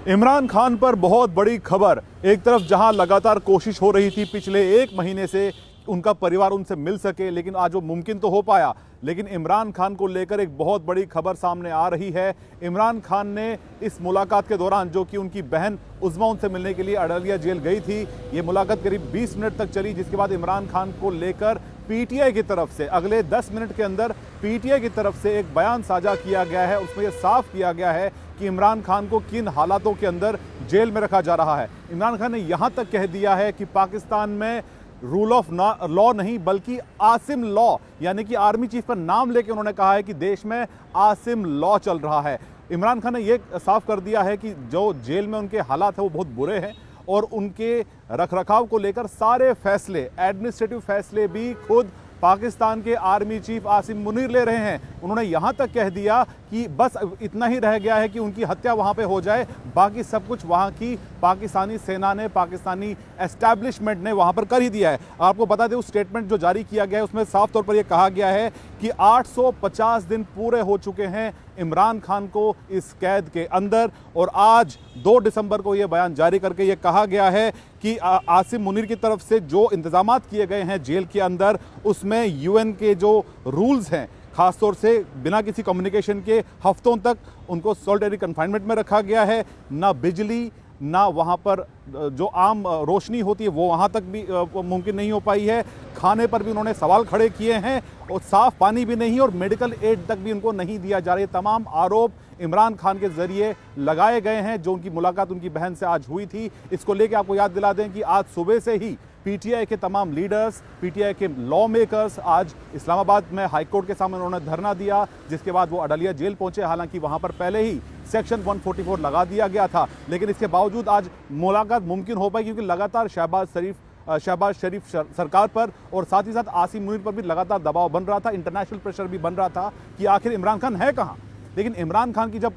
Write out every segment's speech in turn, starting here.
इमरान खान पर बहुत बड़ी खबर। एक तरफ जहां लगातार कोशिश हो रही थी पिछले एक महीने से उनका परिवार उनसे मिल सके, लेकिन आज वो मुमकिन तो हो पाया, लेकिन इमरान खान को लेकर एक बहुत बड़ी खबर सामने आ रही है। इमरान खान ने इस मुलाकात के दौरान, जो कि उनकी बहन उज़्मा उनसे मिलने के लिए अडलिया जेल गई थी, ये मुलाकात करीब 20 मिनट तक चली, जिसके बाद इमरान खान को लेकर पीटीआई की तरफ से अगले 10 मिनट के अंदर पीटीआई की तरफ से एक बयान साझा किया गया है। उसमें यह साफ किया गया है कि इमरान खान को किन हालातों के अंदर जेल में रखा जा रहा है। इमरान खान ने यहां तक कह दिया है कि पाकिस्तान में रूल ऑफ लॉ नहीं बल्कि आसिम लॉ, यानी कि आर्मी चीफ का नाम लेकर उन्होंने कहा है कि देश में आसिम लॉ चल रहा है। इमरान खान ने यह साफ कर दिया है कि जो जेल में उनके हालात हैं वो बहुत बुरे हैं और उनके रखरखाव को लेकर सारे फैसले, एडमिनिस्ट्रेटिव फैसले भी खुद पाकिस्तान के आर्मी चीफ आसिम मुनीर ले रहे हैं। उन्होंने यहां तक कह दिया कि बस इतना ही रह गया है कि उनकी हत्या वहां पे हो जाए, बाकी सब कुछ वहां की पाकिस्तानी सेना ने, पाकिस्तानी एस्टैब्लिशमेंट ने वहां पर कर ही दिया है। आपको बता दें, उस स्टेटमेंट जो जारी किया गया है उसमें साफ तौर पर यह कहा गया है कि 850 दिन पूरे हो चुके हैं इमरान खान को इस कैद के अंदर, और आज 2 दिसंबर को यह बयान जारी करके यह कहा गया है कि आसिम मुनीर की तरफ से जो इंतजामात किए गए हैं जेल के अंदर, उसमें यूएन के जो रूल्स हैं, खासतौर से बिना किसी कम्युनिकेशन के हफ्तों तक उनको सॉलिटरी कन्फाइनमेंट में रखा गया है। ना बिजली, ना वहाँ पर जो आम रोशनी होती है वो वहाँ तक भी मुमकिन नहीं हो पाई है। खाने पर भी उन्होंने सवाल खड़े किए हैं और साफ पानी भी नहीं और मेडिकल एड तक भी उनको नहीं दिया जा रहा है। तमाम आरोप इमरान खान के जरिए लगाए गए हैं। जो उनकी मुलाकात उनकी बहन से आज हुई थी, इसको लेकर आपको याद दिला दें कि आज सुबह से ही पीटीआई के तमाम लीडर्स, पीटीआई के लॉ मेकर्स आज इस्लामाबाद में हाईकोर्ट के सामने उन्होंने धरना दिया, जिसके बाद वो अडलिया जेल पहुंचे। हालांकि वहां पर पहले ही सेक्शन 144 लगा दिया गया था, लेकिन इसके बावजूद आज मुलाकात मुमकिन हो पाई क्योंकि लगातार शहबाज शरीफ सरकार पर और साथ ही साथ आसिम मुनीर पर भी लगातार दबाव बन रहा था, इंटरनेशनल प्रेशर भी बन रहा था कि आखिर इमरान खान है कहाँ। लेकिन इमरान खान की जब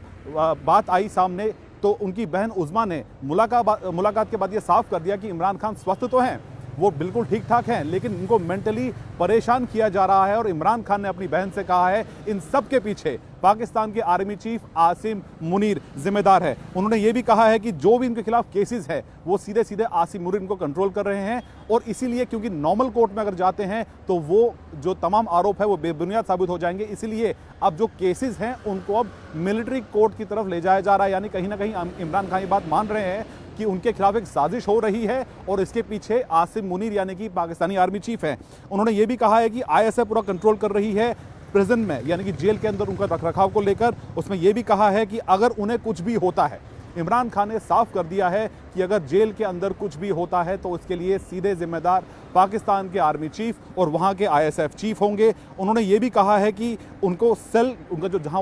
बात आई सामने तो उनकी बहन उज़्मा ने मुलाकात के बाद ये साफ कर दिया कि इमरान खान स्वस्थ तो हैं, वो बिल्कुल ठीक ठाक हैं, लेकिन उनको मेंटली परेशान किया जा रहा है। और इमरान खान ने अपनी बहन से कहा है इन सब के पीछे पाकिस्तान के आर्मी चीफ आसिम मुनीर जिम्मेदार है। उन्होंने ये भी कहा है कि जो भी इनके खिलाफ केसेस है वो सीधे सीधे आसिम मुनीर इनको कंट्रोल कर रहे हैं, और इसीलिए क्योंकि नॉर्मल कोर्ट में अगर जाते हैं तो वो जो तमाम आरोप है वो बेबुनियाद साबित हो जाएंगे, इसीलिए अब जो केसेस हैं उनको अब मिलिट्री कोर्ट की तरफ ले जाया जा रहा है। यानी कहीं ना कहीं इमरान खान ये बात मान रहे हैं कि उनके खिलाफ एक साजिश हो रही है और इसके पीछे आसिम मुनीर यानी कि पाकिस्तानी आर्मी चीफ हैं। उन्होंने ये भी कहा है कि आईएसआई पूरा कंट्रोल कर रही है प्रिजन में, यानी कि जेल के अंदर उनका रखरखाव को लेकर। उसमें यह भी कहा है कि अगर उन्हें कुछ भी होता है, इमरान खान ने साफ कर दिया है कि अगर जेल के अंदर कुछ भी होता है तो उसके लिए सीधे जिम्मेदार पाकिस्तान के आर्मी चीफ और वहाँ के आईएसएफ चीफ होंगे। उन्होंने ये भी कहा है कि उनको सेल, उनका जो जहाँ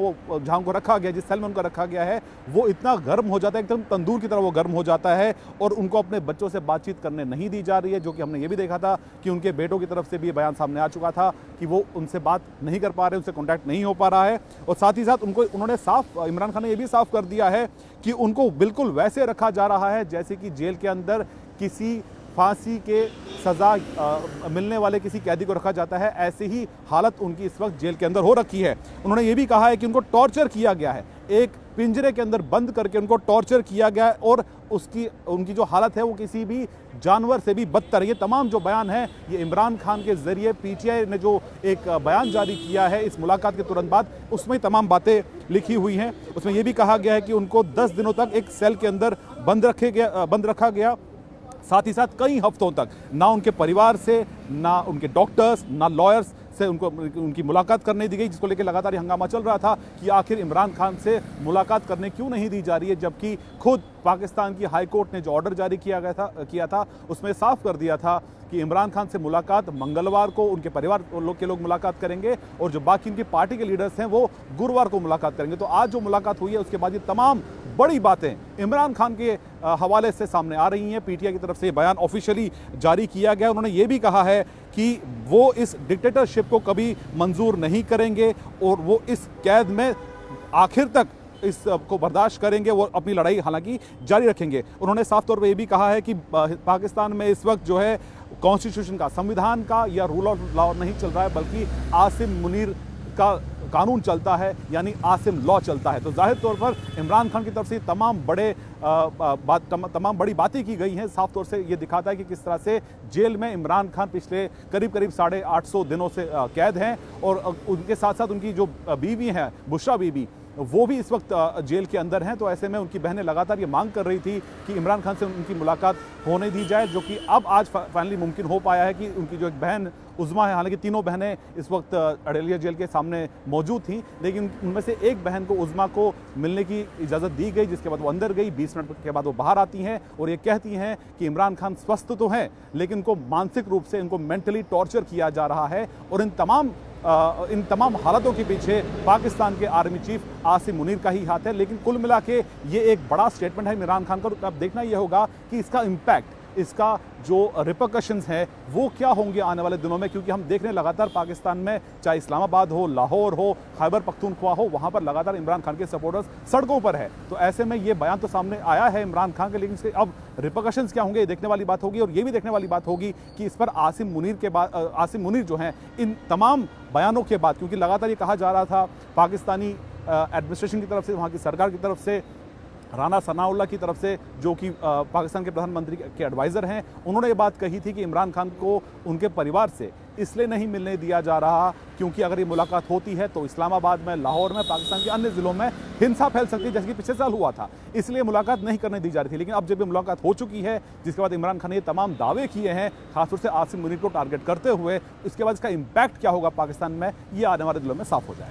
उनको रखा गया, जिस सेल में उनका रखा गया है, वो इतना गर्म हो जाता है, एकदम तंदूर की तरह वो गर्म हो जाता है, और उनको अपने बच्चों से बातचीत करने नहीं दी जा रही है। जो कि हमने ये भी देखा था कि उनके बेटों की तरफ से भी बयान सामने आ चुका था कि वो उनसे बात नहीं कर पा रहे, उनसे कॉन्टैक्ट नहीं हो पा रहा है। और साथ ही साथ उन्होंने इमरान खान ने यह भी साफ कर दिया है कि उनको बिल्कुल वैसे रखा जा रहा है जैसे कि जेल के अंदर किसी फांसी के सज़ा मिलने वाले किसी कैदी को रखा जाता है, ऐसी ही हालत उनकी इस वक्त जेल के अंदर हो रखी है। उन्होंने ये भी कहा है कि उनको टॉर्चर किया गया है, एक पिंजरे के अंदर बंद करके उनको टॉर्चर किया गया है, और उनकी जो हालत है वो किसी भी जानवर से भी बदतर है। ये तमाम जो बयान है ये इमरान खान के जरिए पीटीआई ने जो एक बयान जारी किया है इस मुलाकात के तुरंत बाद, उसमें तमाम बातें लिखी हुई हैं। उसमें यह भी कहा गया है कि उनको 10 दिनों तक एक सेल के अंदर बंद रखा गया। साथ ही साथ कई हफ्तों तक ना उनके परिवार से, ना उनके डॉक्टर्स, ना लॉयर्स से उनकी मुलाकात करने दी गई, जिसको लेकर लगातार हंगामा चल रहा था कि आखिर इमरान खान से मुलाकात करने क्यों नहीं दी जा रही है, जबकि खुद पाकिस्तान की हाई कोर्ट ने जो ऑर्डर जारी किया था उसमें साफ कर दिया था कि इमरान खान से मुलाकात मंगलवार को उनके परिवार के लोग मुलाकात करेंगे और जो बाकी उनकी पार्टी के लीडर्स हैं वो गुरुवार को मुलाकात करेंगे। तो आज जो मुलाकात हुई है उसके बाद ये तमाम बड़ी बातें इमरान खान के हवाले से सामने आ रही हैं। पीटीआई की तरफ से बयान ऑफिशियली जारी किया गया। उन्होंने ये भी कहा है कि वो इस डिक्टेटरशिप को कभी मंजूर नहीं करेंगे और वो इस कैद में आखिर तक इसको बर्दाश्त करेंगे, वो अपनी लड़ाई हालांकि जारी रखेंगे। उन्होंने साफ तौर पर यह भी कहा है कि पाकिस्तान में इस वक्त जो है कॉन्स्टिट्यूशन का, संविधान का या रूल ऑफ लॉ नहीं चल रहा है, बल्कि आसिम मुनीर का कानून चलता है, यानी आसिम लॉ चलता है। तो जाहिर तौर पर इमरान खान की तरफ से तमाम बड़ी बातें की गई हैं। साफ तौर से ये दिखाता है कि किस तरह से जेल में इमरान खान पिछले करीब 850 दिनों से कैद हैं, और उनके साथ साथ उनकी जो बीवी हैं बुशरा बीबी, वो भी इस वक्त जेल के अंदर हैं। तो ऐसे में उनकी बहनें लगातार ये मांग कर रही थी कि इमरान खान से उनकी मुलाकात होने दी जाए, जो कि अब आज फाइनली मुमकिन हो पाया है कि उनकी जो एक बहन उज़्मा है, हालांकि तीनों बहनें इस वक्त अडेलिया जेल के सामने मौजूद थीं, लेकिन उनमें से एक बहन को, उज़्मा को मिलने की इजाज़त दी गई, जिसके बाद वो अंदर गई। 20 मिनट के बाद वो बाहर आती हैं और ये कहती हैं कि इमरान खान स्वस्थ तो हैं, लेकिन उनको मानसिक रूप से, इनको मेंटली टॉर्चर किया जा रहा है। और इन तमाम हालातों के पीछे पाकिस्तान के आर्मी चीफ आसिम मुनीर का ही हाथ है। लेकिन कुल मिला के ये एक बड़ा स्टेटमेंट है इमरान खान का। अब देखना यह होगा कि इसका इम्पैक्ट, इसका जो रिपरकशंस हैं वो क्या होंगे आने वाले दिनों में, क्योंकि हम देख रहे हैं लगातार पाकिस्तान में, चाहे इस्लामाबाद हो, लाहौर हो, खैबर पख्तूनख्वा हो, वहां पर लगातार इमरान खान के सपोर्टर्स सड़कों पर है। तो ऐसे में ये बयान तो सामने आया है इमरान खान के, लेकिन इसके अब रिपरकशंस क्या होंगे ये देखने वाली बात होगी। और ये भी देखने वाली बात होगी कि इस पर आसिम मुनीर जो हैं, इन तमाम बयानों के बाद, क्योंकि लगातार ये कहा जा रहा था पाकिस्तानी एडमिनिस्ट्रेशन की तरफ से, वहाँ की सरकार की तरफ से, राना सनाउल्लाह की तरफ से, जो कि पाकिस्तान के प्रधानमंत्री के एडवाइज़र हैं, उन्होंने ये बात कही थी कि इमरान खान को उनके परिवार से इसलिए नहीं मिलने दिया जा रहा क्योंकि अगर ये मुलाकात होती है तो इस्लामाबाद में, लाहौर में, पाकिस्तान के अन्य ज़िलों में हिंसा फैल सकती है, जैसे कि पिछले साल हुआ था। इसलिए मुलाकात नहीं करने दी जा रही थी। लेकिन अब जब ये मुलाकात हो चुकी है, जिसके बाद इमरान खान ने ये तमाम दावे किए हैं, खासतौर से आसिम मुनीर को टारगेट करते हुए, इसके बाद इसका इम्पैक्ट क्या होगा पाकिस्तान में, ये आने वाले दिनों में साफ हो जाएगा।